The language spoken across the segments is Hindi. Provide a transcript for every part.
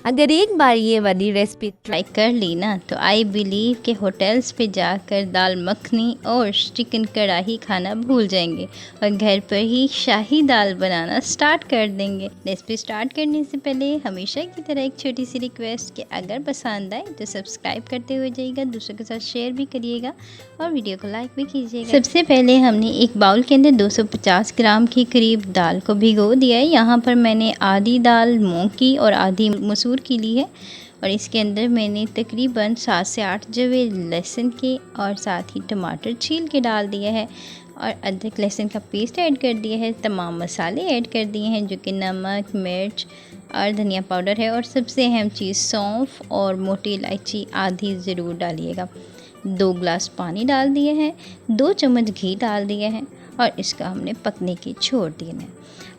अगर एक बार ये वाली रेसिपी ट्राई कर ली ना तो आई बिलीव कि होटल्स पे जाकर दाल मखनी और चिकन कढ़ाई खाना भूल जाएंगे और घर पर ही शाही दाल बनाना स्टार्ट कर देंगे। रेसिपी स्टार्ट करने से पहले हमेशा की तरह एक छोटी सी रिक्वेस्ट कि अगर पसंद आए तो सब्सक्राइब करते हुए जाइएगा, दूसरों के साथ शेयर भी करिएगा और वीडियो को लाइक भी कीजिएगा। सबसे पहले हमने एक बाउल के अंदर 250 ग्राम के करीब दाल को भिगो दिया है। यहाँ पर मैंने आधी दाल मूंग की और आधी मसूर की ली है और इसके अंदर मैंने तकरीबन 7 से 8 जवे लहसुन के और साथ ही टमाटर छील के डाल दिया है और अदरक लहसुन का पेस्ट ऐड कर दिया है। तमाम मसाले ऐड कर दिए हैं जो कि नमक, मिर्च और धनिया पाउडर है और सबसे अहम चीज़ सौंफ और मोटी इलायची आधी ज़रूर डालिएगा। 2 गिलास पानी डाल दिए हैं, 2 चम्मच घी डाल दिए हैं और इसका हमने पकने के छोड़ दिए हैं।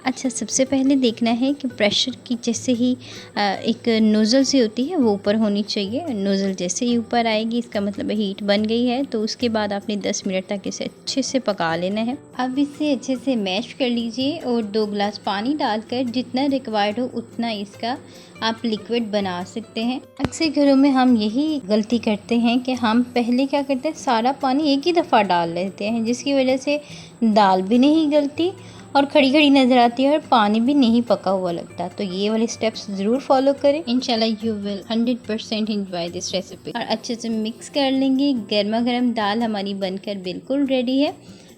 अच्छा, सबसे पहले देखना है कि प्रेशर की जैसे ही एक नोज़ल सी होती है वो ऊपर होनी चाहिए। नोज़ल जैसे ही ऊपर आएगी इसका मतलब हीट बन गई है। तो उसके बाद आपने 10 मिनट तक इसे अच्छे से पका लेना है। अब इसे अच्छे से मैश कर लीजिए और 2 गिलास पानी डालकर जितना रिक्वायर्ड हो उतना इसका आप लिक्विड बना सकते हैं। अक्सर घरों में हम यही गलती करते हैं कि हम पहले क्या करते हैं, सारा पानी एक ही दफ़ा डाल लेते हैं जिसकी वजह से दाल भी नहीं गलती और खड़ी खड़ी नज़र आती है और पानी भी नहीं पका हुआ लगता। तो ये वाले स्टेप्स ज़रूर फॉलो करें, इंशाल्लाह you will 100% enjoy this recipe. और अच्छे से मिक्स कर लेंगे। गर्मा गर्म दाल हमारी बनकर बिल्कुल रेडी है।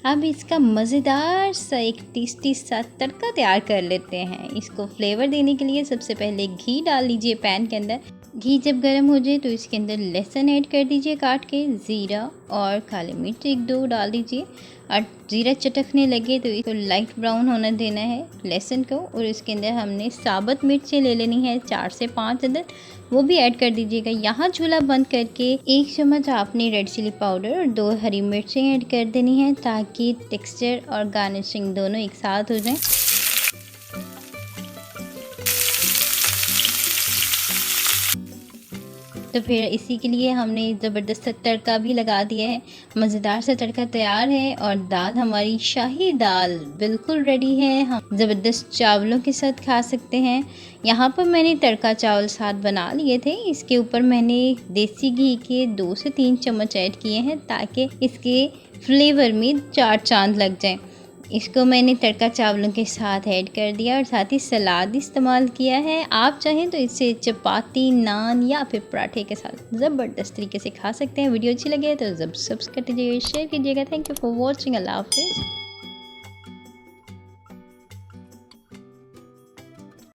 अब इसका मज़ेदार सा एक टेस्टी सा तड़का तैयार कर लेते हैं। इसको फ्लेवर देने के लिए सबसे पहले घी डाल लीजिए पैन के अंदर। घी जब गर्म हो जाए तो इसके अंदर लहसुन ऐड कर दीजिए काट के, ज़ीरा और काली मिर्च 1-2 डाल दीजिए और ज़ीरा चटकने लगे तो इसको लाइट ब्राउन होने देना है लहसुन को। और इसके अंदर हमने साबुत मिर्चें ले लेनी है 4 से 5 अदद, वो भी ऐड कर दीजिएगा। यहाँ चूल्हा बंद करके 1 चम्मच आपने रेड चिली पाउडर और 2 हरी मिर्चें ऐड कर देनी है ताकि टेक्सचर और गार्निशिंग दोनों एक साथ हो जाएं। तो फिर इसी के लिए हमने ज़बरदस्त तड़का भी लगा दिया है। मज़ेदार सा तड़का तैयार है और दाल हमारी शाही दाल बिल्कुल रेडी है। हम ज़बरदस्त चावलों के साथ खा सकते हैं। यहाँ पर मैंने तड़का चावल साथ बना लिए थे। इसके ऊपर मैंने देसी घी के 2 से 3 चम्मच ऐड किए हैं ताकि इसके फ्लेवर में 4 चांद लग जाएं। इसको मैंने तड़का चावलों के साथ ऐड कर दिया और साथ ही सलाद इस्तेमाल किया है। आप चाहें तो इसे चपाती, नान या फिर पराठे के साथ ज़बरदस्त तरीके से खा सकते हैं। वीडियो अच्छी लगे तो सब्सक्राइब कीजिएगा, शेयर कीजिएगा। Thank you for watching. अल्लाह हाफिज़।